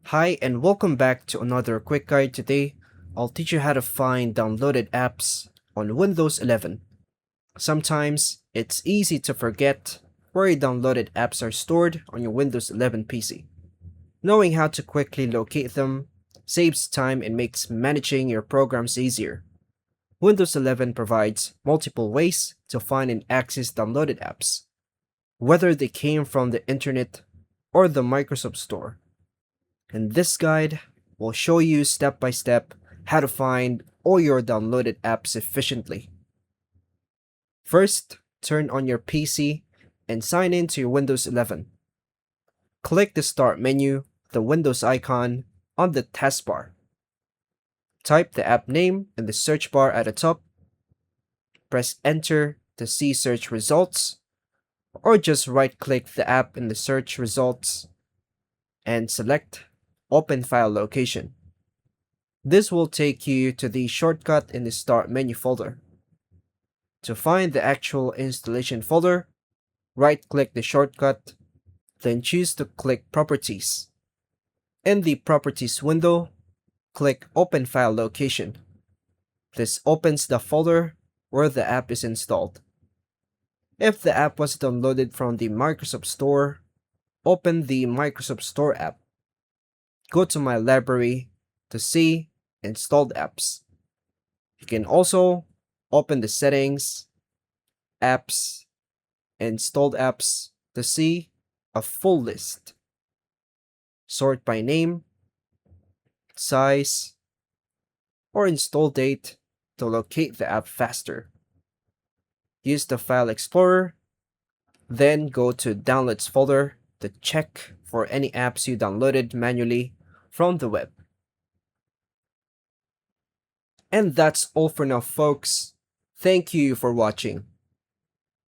Hi and welcome back to another quick guide. Today, I'll teach you how to find downloaded apps on Windows 11. Sometimes, it's easy to forget where your downloaded apps are stored on your Windows 11 PC. Knowing how to quickly locate them saves time and makes managing your programs easier. Windows 11 provides multiple ways to find and access downloaded apps, whether they came from the internet or the Microsoft Store. And this guide will show you step by step how to find all your downloaded apps efficiently. First, turn on your PC and sign in to your Windows 11. Click the Start menu, the Windows icon, on the taskbar. Type the app name in the search bar at the top. Press Enter to see search results, or just right-click the app in the search results and select Open File Location. This will take you to the shortcut in the Start menu folder. To find the actual installation folder, right-click the shortcut, then choose to click Properties. In the Properties window, click Open File Location. This opens the folder where the app is installed. If the app was downloaded from the Microsoft Store, open the Microsoft Store app. Go to My Library to see Installed Apps. You can also open the Settings, Apps, Installed Apps to see a full list. Sort by name, size, or install date to locate the app faster. Use the File Explorer, then go to Downloads folder to check for any apps you downloaded manually from the web. And that's all for now, folks. Thank you for watching.